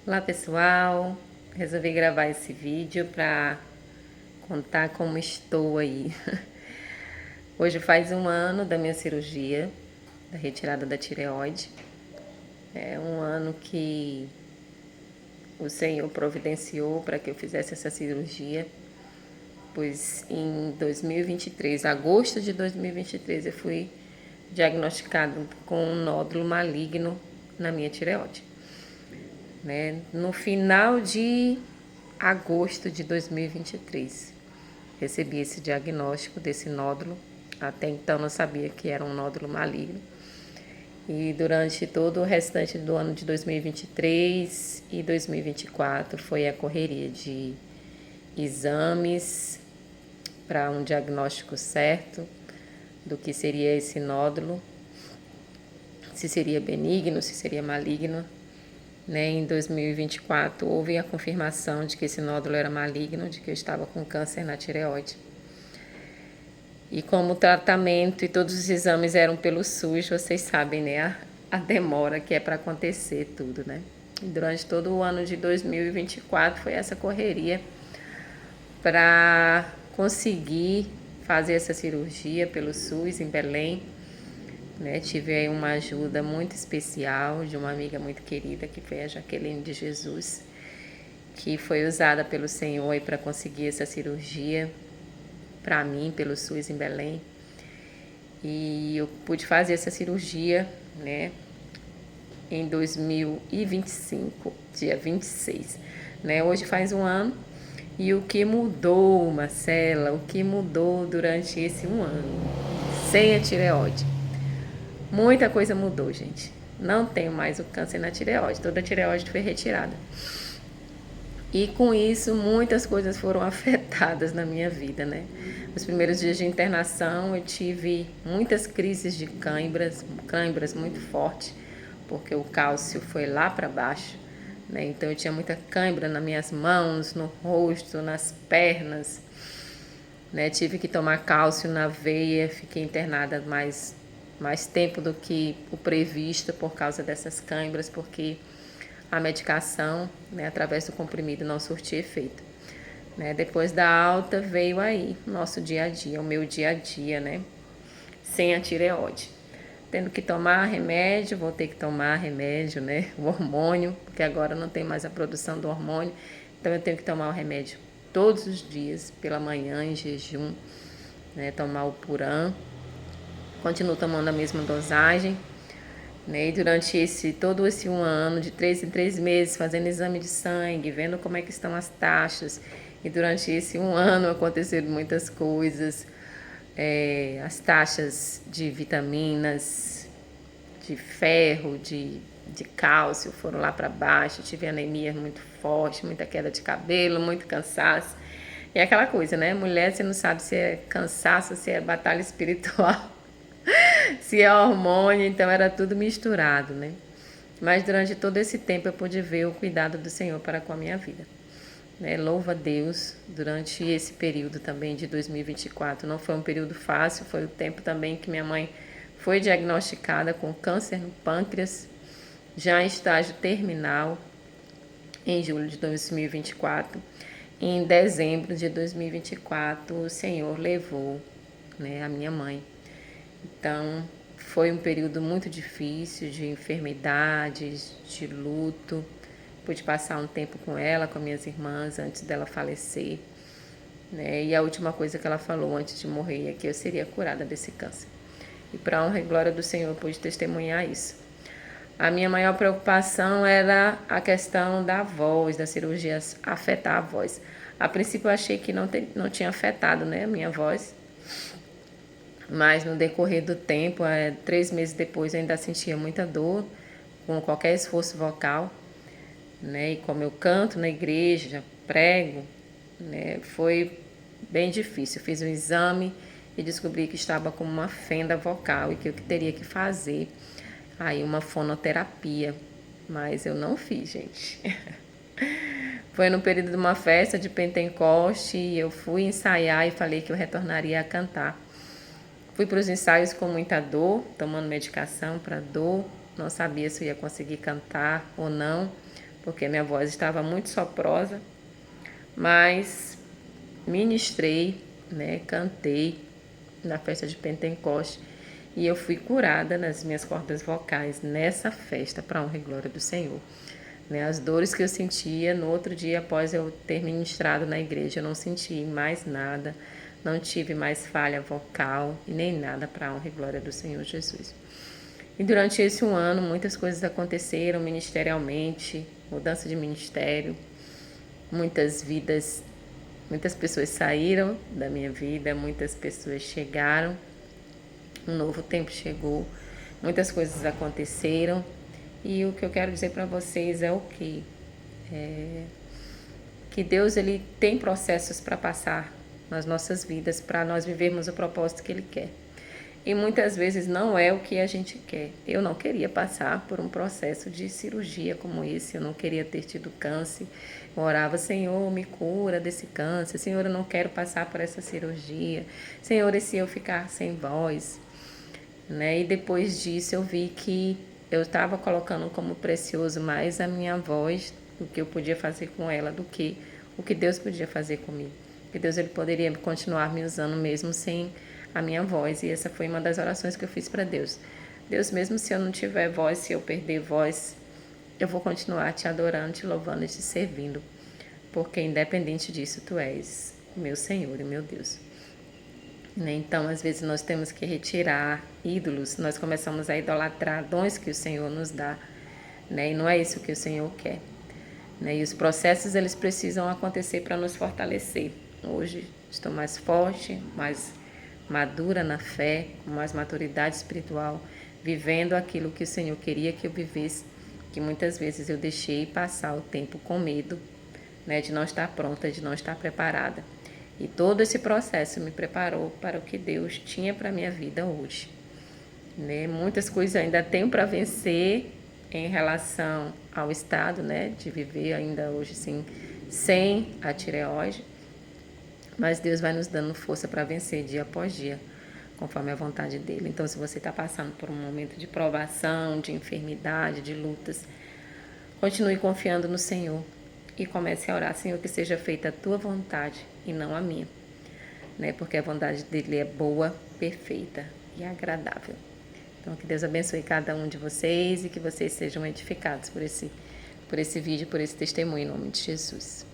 Olá pessoal, resolvi gravar esse vídeo para contar como estou aí. Hoje faz um ano da minha cirurgia, da retirada da tireoide. É um ano que o Senhor providenciou para que eu fizesse essa cirurgia, pois em 2023, agosto de 2023, eu fui diagnosticado com um nódulo maligno na minha tireoide. No final de agosto de 2023, recebi esse diagnóstico desse nódulo. Até então não sabia que era um nódulo maligno. E durante todo o restante do ano de 2023 e 2024 foi a correria de exames para um diagnóstico certo do que seria esse nódulo, se seria benigno, se seria maligno. Em 2024 houve a confirmação de que esse nódulo era maligno, de que eu estava com câncer na tireoide. E como o tratamento e todos os exames eram pelo SUS, vocês sabem, né, a demora que é para acontecer tudo, né? E durante todo o ano de 2024 foi essa correria para conseguir fazer essa cirurgia pelo SUS em Belém. Tive aí uma ajuda muito especial de uma amiga muito querida, que foi a Jaqueline de Jesus, que foi usada pelo Senhor para conseguir essa cirurgia para mim, pelo SUS em Belém. E eu pude fazer essa cirurgia, em 2025, dia 26. Hoje faz um ano. E o que mudou, Marcela, o que mudou durante esse um ano? Sem a tireoide. Muita coisa mudou, gente. Não tenho mais o câncer na tireoide. Toda a tireoide foi retirada. E com isso, muitas coisas foram afetadas na minha vida, Nos primeiros dias de internação, eu tive muitas crises de câimbras muito fortes, porque o cálcio foi lá para baixo, Então eu tinha muita câimbra nas minhas mãos, no rosto, nas pernas, Tive que tomar cálcio na veia, fiquei internada mais tempo do que o previsto por causa dessas câimbras, porque a medicação, através do comprimido, não surtia efeito. Depois da alta veio aí o nosso dia a dia, o meu dia a dia, sem a tireoide. Tendo que tomar remédio, vou ter que tomar remédio, o hormônio, porque agora não tem mais a produção do hormônio, então eu tenho que tomar o remédio todos os dias, pela manhã, em jejum, tomar o Puran. Continuo tomando a mesma dosagem, E durante todo esse um ano, de 3 em 3 meses, fazendo exame de sangue, vendo como é que estão as taxas. E durante esse um ano aconteceram muitas coisas. As taxas de vitaminas, de ferro, de cálcio foram lá para baixo. Tive anemia muito forte, muita queda de cabelo, muito cansaço. E aquela coisa, Mulher, você não sabe se é cansaço, se é batalha espiritual. Se é hormônio, então era tudo misturado, Mas durante todo esse tempo eu pude ver o cuidado do Senhor para com a minha vida. Louva a Deus, durante esse período também de 2024, não foi um período fácil, foi o tempo também que minha mãe foi diagnosticada com câncer no pâncreas, já em estágio terminal, em julho de 2024. Em dezembro de 2024, o Senhor levou, a minha mãe. Então, foi um período muito difícil de enfermidades, de luto. Pude passar um tempo com ela, com minhas irmãs, antes dela falecer. E a última coisa que ela falou antes de morrer é que eu seria curada desse câncer. E para a honra e glória do Senhor, eu pude testemunhar isso. A minha maior preocupação era a questão da voz, das cirurgias afetar a voz. A princípio eu achei que não tinha afetado, a minha voz. Mas no decorrer do tempo, 3 meses depois, eu ainda sentia muita dor com qualquer esforço vocal, E como eu canto na igreja, prego, foi bem difícil. Eu fiz um exame e descobri que estava com uma fenda vocal e que eu teria que fazer aí uma fonoterapia. Mas eu não fiz, gente. Foi no período de uma festa de Pentecoste e eu fui ensaiar e falei que eu retornaria a cantar. Fui para os ensaios com muita dor, tomando medicação para dor. Não sabia se eu ia conseguir cantar ou não, porque minha voz estava muito soprosa, mas ministrei, né, cantei na festa de Pentecoste e eu fui curada nas minhas cordas vocais nessa festa, para a honra e glória do Senhor. Né, as dores que eu sentia no outro dia após eu ter ministrado na igreja, eu não senti mais nada, não tive mais falha vocal e nem nada, para a honra e glória do Senhor Jesus. E durante esse um ano muitas coisas aconteceram ministerialmente, mudança de ministério, muitas vidas, muitas pessoas saíram da minha vida, muitas pessoas chegaram, um novo tempo chegou, muitas coisas aconteceram. E o que eu quero dizer para vocês é o que? Que Deus ele tem processos para passar nas nossas vidas, para nós vivermos o propósito que Ele quer. E muitas vezes não é o que a gente quer. Eu não queria passar por um processo de cirurgia como esse, eu não queria ter tido câncer. Eu orava, Senhor, me cura desse câncer. Senhor, eu não quero passar por essa cirurgia. Senhor, e se eu ficar sem voz? Né? E depois disso eu vi que eu estava colocando como precioso mais a minha voz, do que eu podia fazer com ela, do que o que Deus podia fazer comigo. Que Deus ele poderia continuar me usando mesmo sem a minha voz. E essa foi uma das orações que eu fiz para Deus. Deus, mesmo se eu não tiver voz, se eu perder voz, eu vou continuar te adorando, te louvando e te servindo. Porque independente disso, Tu és meu Senhor e meu Deus. Então, às vezes, nós temos que retirar ídolos, nós começamos a idolatrar dons que o Senhor nos dá, né? E não é isso que o Senhor quer. Né? E os processos, eles precisam acontecer para nos fortalecer. Hoje, estou mais forte, mais madura na fé, com mais maturidade espiritual, vivendo aquilo que o Senhor queria que eu vivesse, que muitas vezes eu deixei passar o tempo com medo, né? De não estar pronta, de não estar preparada. E todo esse processo me preparou para o que Deus tinha para a minha vida hoje. Né? Muitas coisas ainda tenho para vencer em relação ao estado, né, de viver ainda hoje sim, sem a tireoide. Mas Deus vai nos dando força para vencer dia após dia, conforme a vontade dEle. Então, se você está passando por um momento de provação, de enfermidade, de lutas, continue confiando no Senhor. E comece a orar, Senhor, que seja feita a Tua vontade e não a minha. Né? Porque a vontade dEle é boa, perfeita e agradável. Então, que Deus abençoe cada um de vocês e que vocês sejam edificados por esse vídeo, por esse testemunho, em nome de Jesus.